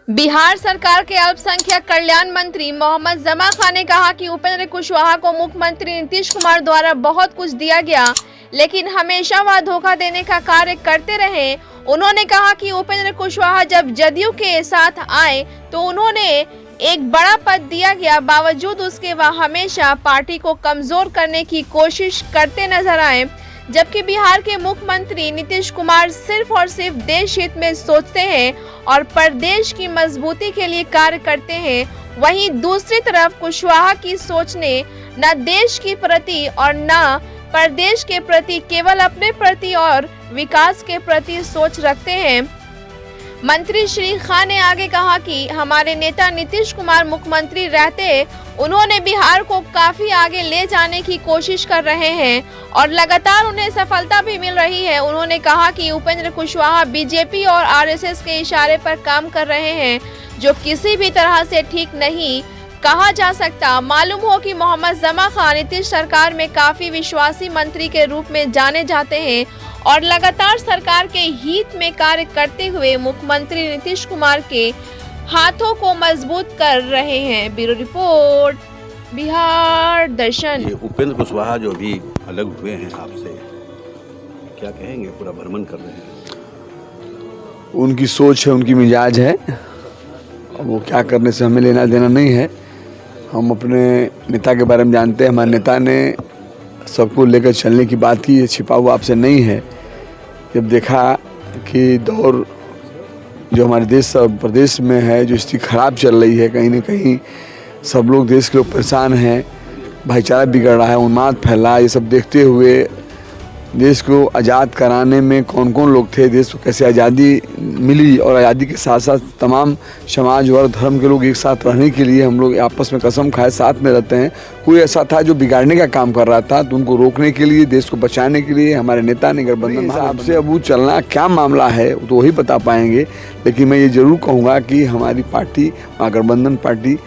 बिहार सरकार के अल्पसंख्यक कल्याण मंत्री मोहम्मद जमा खान ने कहा कि उपेंद्र कुशवाहा को मुख्यमंत्री नीतीश कुमार द्वारा बहुत कुछ दिया गया, लेकिन हमेशा वह धोखा देने का कार्य करते रहे। उन्होंने कहा कि उपेंद्र कुशवाहा जब जदयू के साथ आए तो उन्होंने एक बड़ा पद दिया गया, बावजूद उसके वह हमेशा पार्टी को कमजोर करने की कोशिश करते नजर आए। जबकि बिहार के मुख्यमंत्री नीतीश कुमार सिर्फ और सिर्फ देश हित में सोचते हैं और प्रदेश की मजबूती के लिए कार्य करते हैं, वहीं दूसरी तरफ कुशवाहा की सोच ने न देश के प्रति और न प्रदेश के प्रति, केवल अपने प्रति और विकास के प्रति सोच रखते हैं। मंत्री श्री खान ने आगे कहा कि हमारे नेता नीतीश कुमार मुख्यमंत्री रहते उन्होंने बिहार को काफी आगे ले जाने की कोशिश कर रहे हैं और लगातार उन्हें सफलता भी मिल रही है। उन्होंने कहा कि उपेंद्र कुशवाहा बीजेपी और आरएसएस के इशारे पर काम कर रहे हैं, जो किसी भी तरह से ठीक नहीं कहा जा सकता। मालूम हो कि मोहम्मद जमा खान नीतीश सरकार में काफी विश्वासी मंत्री के रूप में जाने जाते हैं और लगातार सरकार के हित में कार्य करते हुए मुख्यमंत्री नीतीश कुमार के हाथों को मजबूत कर रहे हैं। ब्यूरो रिपोर्ट, बिहार दर्शन। ये उपेंद्र कुशवाहा जो भी अलग हुए हैं आपसे, क्या कहेंगे? पूरा भ्रमण कर रहे हैं। उनकी सोच है, उनकी मिजाज है, वो क्या करने से हमें लेना देना नहीं है। हम अपने नेता के बारे में जानते हैं। हमारे नेता ने सबको लेकर चलने की बात की, ये छिपा हुआ आपसे नहीं है। जब देखा कि दौर जो हमारे देश प्रदेश में है, जो स्थिति खराब चल रही है, कहीं ना कहीं सब लोग, देश के लोग परेशान हैं, भाईचारा बिगड़ रहा है, उन्माद फैल रहा है, ये सब देखते हुए देश को आज़ाद कराने में कौन कौन लोग थे, देश को कैसे आज़ादी मिली और आज़ादी के साथ साथ तमाम समाज और धर्म के लोग एक साथ रहने के लिए हम लोग आपस में कसम खाए साथ में रहते हैं। कोई ऐसा था जो बिगाड़ने का काम कर रहा था, तो उनको रोकने के लिए, देश को बचाने के लिए हमारे नेता ने गठबंधन साहब से अब चलना क्या मामला है तो वही बता पाएंगे। लेकिन मैं ये ज़रूर कहूँगा कि हमारी पार्टी, गठबंधन पार्टी,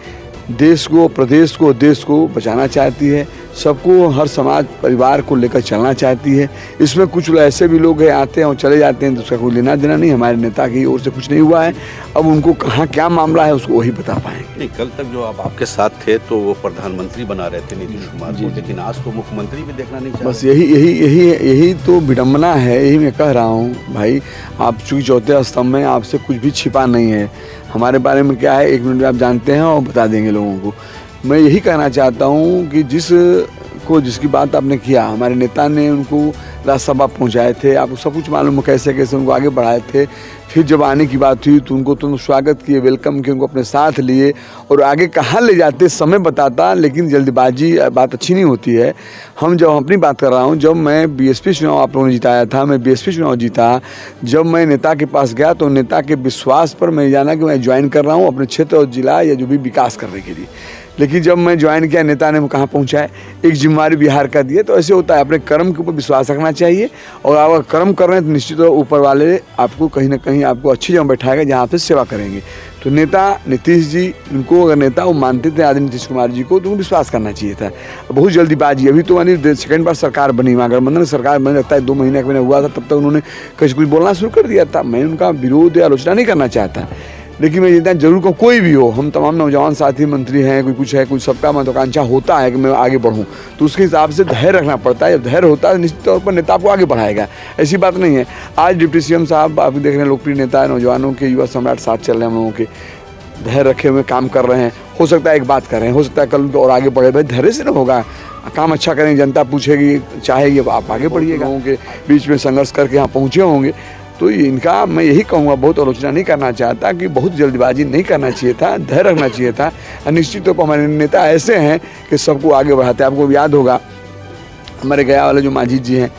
देश को, प्रदेश को, देश को बचाना चाहती है, सबको, हर समाज परिवार को लेकर चलना चाहती है। इसमें कुछ ऐसे भी लोग हैं, आते हैं और चले जाते हैं, तो उसका कोई लेना देना नहीं। हमारे नेता की ओर से कुछ नहीं हुआ है। अब उनको कहाँ क्या मामला है उसको वही बता पाएंगे। नहीं, कल तक जो आप आपके साथ थे तो वो प्रधानमंत्री बना रहे थे नीतीश कुमार को, लेकिन आज तो मुख्यमंत्री भी देखना नहीं चाहिए। बस यही तो विडम्बना है। यही मैं कह रहा हूँ भाई, आप चूँकि चौथे स्तंभ में, आपसे कुछ भी छिपा नहीं है। हमारे बारे में क्या है, 1 मिनट में आप जानते हैं और बता देंगे लोगों को। मैं यही कहना चाहता हूँ कि जिसकी बात आपने किया, हमारे नेता ने उनको राज्यसभा पहुँचाए थे, आपको सब कुछ मालूम है कैसे कैसे उनको आगे बढ़ाए थे। फिर जब आने की बात हुई तो उनको तुम स्वागत किए, वेलकम किए, उनको अपने साथ लिए और आगे कहाँ ले जाते समय बताता। लेकिन जल्दबाजी बात अच्छी नहीं होती है। हम अपनी बात कर रहा हूँ, जब मैं बीएसपी चुनाव आप लोगों ने जिताया था, मैं बीएसपी चुनाव जीता, जब मैं नेता के पास गया तो नेता के विश्वास पर मैं जाना कि मैं ज्वाइन कर रहा हूँ अपने क्षेत्र और जिला या जो भी विकास करने के लिए। लेकिन जब मैं ज्वाइन किया, नेता ने कहाँ पहुँचाए, एक जिम्मेवारी बिहार का दिए। तो ऐसे होता है, अपने कर्म के ऊपर विश्वास रखना चाहिए और अगर कर्म कर रहे हैं तो निश्चित तौर ऊपर वाले आपको कहीं ना कहीं आपको अच्छी जगह बैठाएगा जहाँ पे सेवा करेंगे। तो नेता नीतीश जी, उनको अगर नेता वो मानते थे आदरणीय नीतीश कुमार जी को, तो उनको विश्वास करना चाहिए था। बहुत जल्दीबाजी, अभी तो यानी सेकंड बार सरकार बनी, गठबंधन सरकार बनी, लगता है 2 महीने का हुआ था, तब तक उन्होंने कुछ बोलना शुरू कर दिया था। मैं उनका विरोध या आलोचना नहीं करना चाहता, लेकिन मैं इतना जरूर कहूँ, कोई भी हो, हम तमाम नौजवान साथी मंत्री हैं, कोई कुछ है, कुछ सबका महत्वाकांक्षा होता है कि मैं आगे बढ़ूँ, तो उसके हिसाब से धैर्य रखना पड़ता है। जब धैर्य होता है निश्चित तौर पर नेता आपको आगे बढ़ाएगा, ऐसी बात नहीं है। आज डिप्टी सीएम साहब आप देख रहे हैं, लोकप्रिय नेता है, नौजवानों के युवा सम्राट साथ चल रहे हैं, हम लोगों के धैर्य रखे हुए काम कर रहे हैं। हो सकता है एक बात कर रहे हैं, हो सकता है कल तो और आगे बढ़े। भाई धैर्य से ना होगा, काम अच्छा करेंगे, जनता पूछेगी, चाहेगी, आप आगे बढ़िएगा। लोगों के बीच में संघर्ष करके यहाँ पहुँचे होंगे, तो इनका मैं यही कहूँगा, बहुत आलोचना नहीं करना चाहता कि बहुत जल्दबाजी नहीं करना चाहिए था, धैर्य रखना चाहिए था। निश्चित तौर पर हमारे नेता ऐसे हैं कि सबको आगे बढ़ाते हैं। आपको याद होगा हमारे गया वाले जो मांझी जी हैं,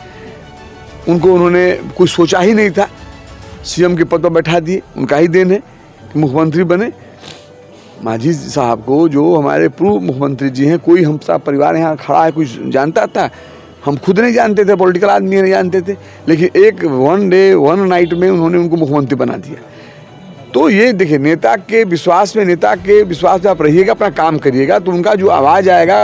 उनको उन्होंने कुछ सोचा ही नहीं था, सीएम के पद पर बैठा दिए। उनका ही देन है कि मुख्यमंत्री बने। मांझी साहब को, जो हमारे पूर्व मुख्यमंत्री जी हैं, कोई हम सब परिवार यहाँ खड़ा है, कुछ जानता था? हम खुद नहीं जानते थे, पॉलिटिकल आदमी नहीं जानते थे, लेकिन एक 1 डे 1 नाइट में उन्होंने उनको मुख्यमंत्री बना दिया। तो ये देखिए, नेता के विश्वास में आप रहिएगा, अपना काम करिएगा, तो उनका जो आवाज़ आएगा।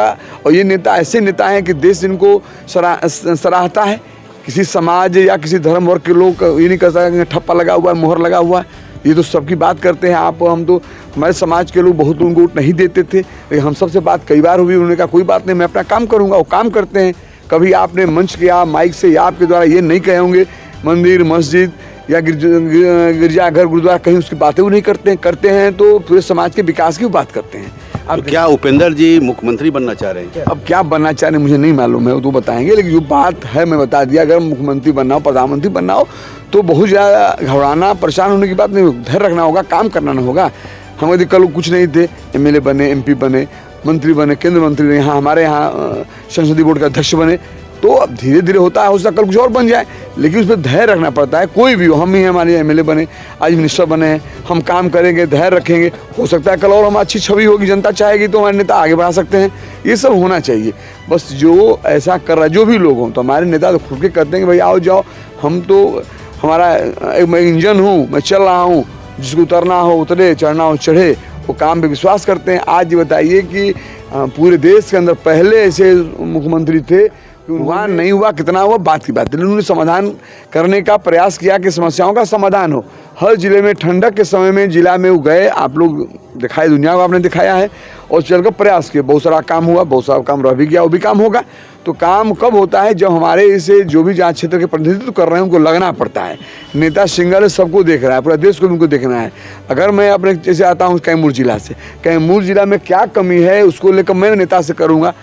और ये नेता ऐसे नेता हैं कि देश इनको सराहता है। किसी समाज या किसी धर्म वर्ग के लोग ये नहीं कर सकते ठप्पा लगा हुआ है, मोहर लगा हुआ है। ये तो सबकी बात करते हैं आप, हम तो हमारे समाज के लोग बहुत उनको वोट नहीं देते थे, लेकिन हम सबसे बात कई बार हुई, उन्होंने कहा कोई बात नहीं, मैं अपना काम करूँगा। वो काम करते हैं। कभी आपने मंच किया माइक से या आपके द्वारा ये नहीं कहे होंगे मंदिर मस्जिद या गिरजाघर गुरुद्वारा कहीं उसकी बातें वो नहीं करते हैं तो पूरे समाज के विकास की बात करते हैं। अब क्या उपेंद्र जी मुख्यमंत्री बनना चाह रहे हैं क्या? अब क्या बनना चाह रहे हैं मुझे नहीं मालूम है, वो तो बताएंगे, लेकिन जो बात है मैं बता दिया, अगर मुख्यमंत्री बनना हो प्रधानमंत्री बनना हो तो बहुत ज़्यादा घबराना परेशान होने की बात नहीं, धैर्य रखना होगा, काम करना ना होगा। हम यदि कल कुछ नहीं थे, MLA बने, MP बने, मंत्री बने, केंद्र मंत्री ने, यहाँ हमारे यहाँ संसदीय बोर्ड का अध्यक्ष बने, तो अब धीरे धीरे होता है, हो सकता कल कुछ और बन जाए, लेकिन उस पर धैर्य रखना पड़ता है। कोई भी हो, हम ही हमारे MLA बने, आज मिनिस्टर बने हैं, हम काम करेंगे, धैर्य रखेंगे, हो सकता है कल और हम अच्छी छवि होगी, जनता चाहेगी तो हमारे नेता आगे बढ़ा सकते हैं। ये सब होना चाहिए। बस जो ऐसा कर रहा है, जो भी लोग हों, तो हमारे नेता तो खुद के कहते हैं कि भाई आओ जाओ, हम तो हमारा मैं इंजन हूँ, मैं चल रहा हूँ, जिसको उतरना हो उतरे, चढ़ना हो चढ़े, वो काम पे विश्वास करते हैं। आज ये बताइए कि पूरे देश के अंदर पहले ऐसे मुख्यमंत्री थे, वहाँ नहीं हुआ, कितना हुआ बात की बात है, उन्होंने समाधान करने का प्रयास किया कि समस्याओं का समाधान हो। हर जिले में ठंडक के समय में जिला में वो गए, आप लोग दिखाए, दुनिया को आपने दिखाया है, और चलकर प्रयास किए। बहुत सारा काम हुआ, बहुत सारा काम रह भी गया, वो भी काम होगा। तो काम कब होता है? जब हमारे इसे जो भी जहाँ क्षेत्र के प्रतिनिधित्व कर रहे हैं उनको लगना पड़ता है। नेता सिंगल सबको देख रहा है, पूरा देश को भी उनको देखना है। अगर मैं अपने जैसे आता हूँ कैमूर जिला से, कैमूर जिला में क्या कमी है उसको लेकर मैं नेता से करूँगा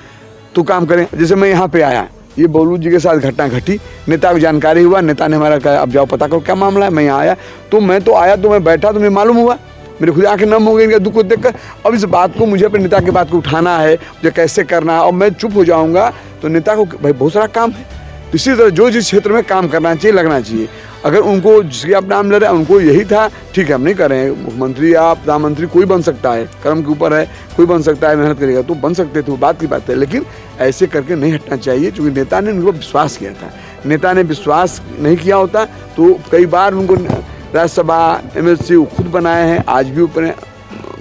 तो काम करें। जैसे मैं यहाँ पे आया, ये बोलू जी के साथ घटना घटी, नेता को जानकारी हुआ, नेता ने हमारा कहा अब जाओ पता करो क्या मामला है। मैं यहाँ आया तो मैं बैठा तो मुझे मालूम हुआ, मेरे खुद आंखें नम हो गई इनका दुख को देखकर। अब इस बात को मुझे अपने नेता की बात को उठाना है, मुझे कैसे करना है, और मैं चुप हो जाऊँगा तो नेता को भाई बहुत सारा काम है। तो इसी तरह जो जिस क्षेत्र में काम करना चाहिए, लगना चाहिए। अगर उनको जिसके आप नाम ले रहे हैं उनको यही था, ठीक है हम नहीं कर रहे हैं, मुख्यमंत्री या प्रधानमंत्री कोई बन सकता है, कर्म के ऊपर है, कोई बन सकता है, मेहनत करेगा तो बन सकते थे, वो बात की बात है। लेकिन ऐसे करके नहीं हटना चाहिए, क्योंकि नेता ने उनको विश्वास किया था। नेता ने विश्वास नहीं किया होता तो कई बार उनको राज्यसभा MLC वो खुद बनाए हैं, आज भी ऊपर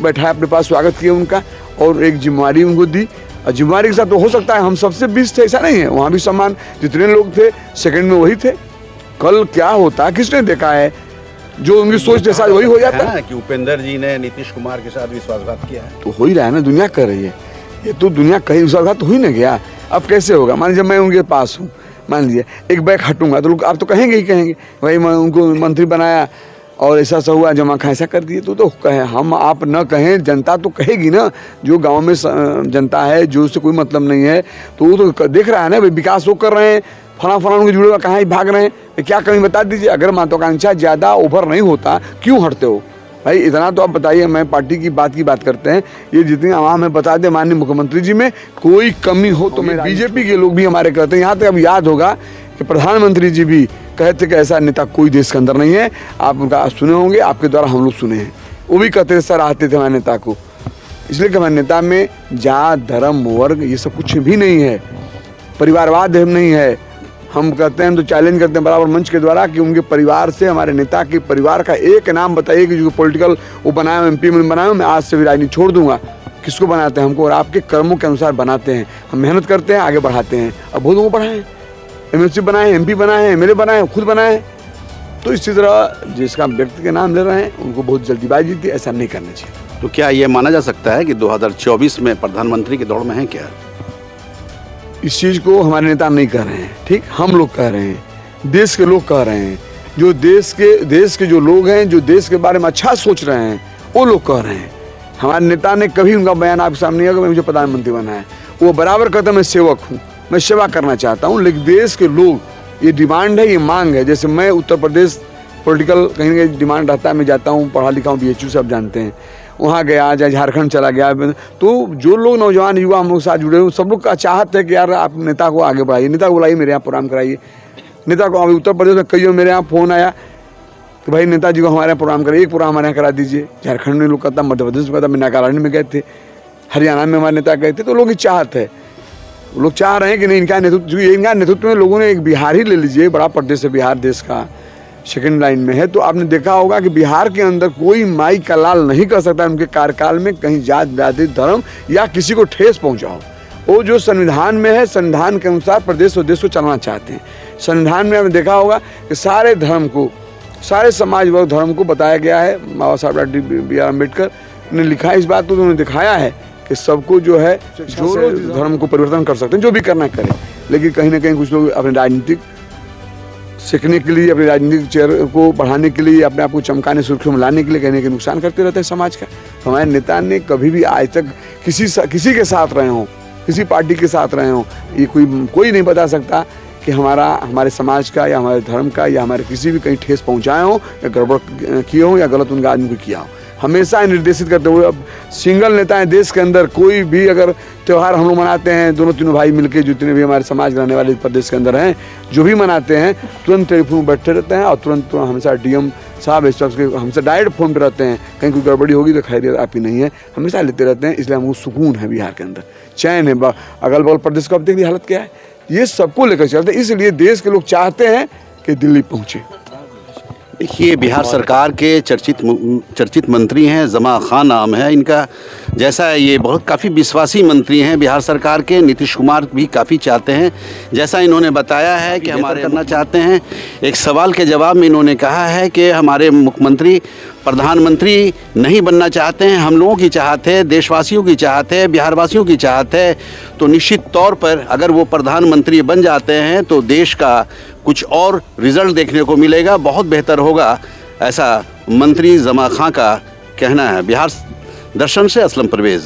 बैठा है, अपने पास स्वागत किया उनका, और एक जिम्मेवारी उनको दी। और जिम्मेवारी के साथ तो हो सकता है हम सबसे 20 थे, ऐसा नहीं है, वहाँ भी सम्मान, जितने लोग थे सेकंड में वही थे। कल क्या होता किसने देखा है, जो उनकी सोच के साथ वही हो जाता है कि उपेंद्र जी ने नीतीश कुमार के साथ विश्वासघात किया है, तो हो ही रहा है ना, दुनिया कर रही है ये, तो दुनिया कहीं विश्वासघात तो हो ही ना गया। अब कैसे होगा? मान लीजिए मैं उनके पास हूँ, मान लीजिए एक बैग हटूंगा तो लोग आप तो कहेंगे ही कहेंगे भाई मैं उनको मंत्री बनाया और ऐसा सा हुआ, जमा खा ऐसा कर दिए, तो कहें हम आप न कहें, जनता तो कहेगी ना। जो गांव में जनता है, जो उससे कोई मतलब नहीं है, तो वो तो देख रहा है ना भाई विकास वो कर रहे हैं, फला उनके जुड़े हुआ कहाँ ही भाग रहे हैं, क्या कमी बता दीजिए। अगर महत्वाकांक्षा ज़्यादा ओवर नहीं होता क्यों हटते हो भाई? इतना तो आप बताइए। मैं पार्टी की बात करते हैं, ये जितनी आवाम है बता दें माननीय मुख्यमंत्री जी में कोई कमी हो तो मैं, BJP के लोग भी हमारे कहते हैं, यहाँ तक अब याद होगा कि प्रधानमंत्री जी भी कहते कि ऐसा नेता कोई देश के अंदर नहीं है। आप उनका सुने होंगे, आपके द्वारा हम लोग सुने हैं, वो भी कहते थे सर आते थे हमारे नेता को। इसलिए कि हमारे नेता में जात धर्म वर्ग ये सब कुछ भी नहीं है, परिवारवाद नहीं है। हम कहते हैं तो चैलेंज करते हैं बराबर मंच के द्वारा कि उनके परिवार से, हमारे नेता के परिवार का एक नाम बताइए कि जो पॉलिटिकल वो बनाया, MP में बनाया, मैं आज से भी राजनीति छोड़ दूंगा। किसको बनाते हैं? हमको, और आपके कर्मों के अनुसार बनाते हैं। हम मेहनत करते हैं, आगे बढ़ाते हैं। अब बहुत लोगों को बढ़ाएं, MLC बनाए, MP बनाए, MLA बनाए, खुद बनाए। तो इसी तरह जिसका व्यक्ति के नाम ले रहे हैं उनको बहुत जल्दीबाजी थी, ऐसा नहीं करना चाहिए। तो क्या ये माना जा सकता है कि 2024 में प्रधानमंत्री की दौड़ में है क्या? इस चीज़ को हमारे नेता नहीं कह रहे हैं, ठीक, हम लोग कह रहे हैं, देश के लोग कह रहे हैं। जो देश के जो लोग हैं, जो देश के बारे में अच्छा सोच रहे हैं, वो लोग कह रहे हैं। हमारे नेता ने कभी उनका बयान आपके सामने नहीं है कि मुझे प्रधानमंत्री बनना है। वो बराबर कहते हैं मैं सेवक हूँ, मैं सेवा करना चाहता हूँ। लेकिन देश के लोग, ये डिमांड है, ये मांग है। जैसे मैं उत्तर प्रदेश पॉलिटिकल कहीं ना कहीं डिमांड रहता है, मैं जाता हूँ, पढ़ा लिखा हूँ, BHU सब जानते हैं, वहाँ गया, चाहे झारखंड चला गया, तो जो लोग नौजवान युवा हम लोग साथ जुड़े हुए, सब लोग का चाहत है कि यार आप नेता को आगे बढ़ाइए, नेता को बुलाइए, मेरे यहाँ प्रोग्राम कराइए। नेता को अभी उत्तर प्रदेश में कई मेरे यहाँ फ़ोन आया कि भाई नेताजी को हमारे यहाँ प्रोग्राम कराइए, एक प्रोग्राम हमारे यहाँ करा दीजिए। झारखंड में लोग कहता, मध्य प्रदेश में कहता, मैं नागालैंड में गए थे, हरियाणा में हमारे नेता गए थे। तो लोग की चाहत है, लोग चाह रहे हैं कि नहीं इनका नेतृत्व में लोगों ने एक बिहार ही ले लीजिए, बड़ा प्रदेश है बिहार, देश का सेकंड लाइन में है। तो आपने देखा होगा कि बिहार के अंदर कोई माई का लाल नहीं कर सकता उनके कार्यकाल में कहीं जात जाति धर्म या किसी को ठेस पहुंचाओ। वो जो संविधान में है, संविधान के अनुसार प्रदेश और देश को चलाना चाहते हैं। संविधान में आपने देखा होगा कि सारे धर्म को सारे समाज व धर्म को बताया गया है। बाबा साहब डॉक्टर बी.आर. अम्बेडकर ने लिखा है इस बात को, तो उन्होंने दिखाया है कि सबको जो है जो लोग धर्म को परिवर्तन कर सकते हैं, जो भी करना करें। लेकिन कहीं ना कहीं कुछ लोग अपने राजनीतिक सीखने के लिए, अपने राजनीतिक चेहरे को बढ़ाने के लिए, अपने आप को चमकाने सुर्खियों में लाने के लिए कहीं ना कहीं नुकसान करते रहते हैं समाज का। हमारे नेता ने कभी भी आज तक किसी के साथ रहे हों, किसी पार्टी के साथ रहे हों, ये कोई नहीं बता सकता कि हमारे समाज का या हमारे धर्म का या हमारे किसी भी कहीं ठेस पहुंचाए हों या गड़बड़ किए हों या गलत उनका आदमी को किया हो। हमेशा निर्देशित करते हुए, अब सिंगल नेता है देश के अंदर, कोई भी अगर त्यौहार हम लोग मनाते हैं, दोनों तीनों भाई मिलके, जितने भी हमारे समाज रहने वाले प्रदेश के अंदर हैं, जो भी मनाते हैं, तुरंत टेलीफोन में बैठे रहते हैं और तुरंत हमेशा डीएम साहब इस तरह के हमसे डायरेक्ट फ़ोन पर रहते हैं। कहीं कोई गड़बड़ी होगी तो खैरियत आपकी नहीं है, हमेशा लेते रहते हैं। इसलिए हमको सुकून है, बिहार के अंदर चैन है। अगल बगल प्रदेश का अब देखिए हालत क्या है, ये सबको लेकर चलते हैं। इसलिए देश के लोग चाहते हैं कि दिल्ली पहुँचे। देखिए, बिहार सरकार के चर्चित मंत्री हैं, जमा खान नाम है इनका। जैसा ये बहुत काफ़ी विश्वासी मंत्री हैं बिहार सरकार के। नीतीश कुमार भी काफ़ी चाहते हैं, जैसा इन्होंने बताया है कि हमारे करना चाहते हैं। एक सवाल के जवाब में इन्होंने कहा है कि हमारे मुख्यमंत्री प्रधानमंत्री नहीं बनना चाहते हैं, हम लोगों की चाहत है, देशवासियों की चाहत है, बिहारवासियों की चाहत है। तो निश्चित तौर पर अगर वो प्रधानमंत्री बन जाते हैं तो देश का कुछ और रिजल्ट देखने को मिलेगा, बहुत बेहतर होगा, ऐसा मंत्री जमा खां का कहना है। बिहार दर्शन से असलम परवेज़।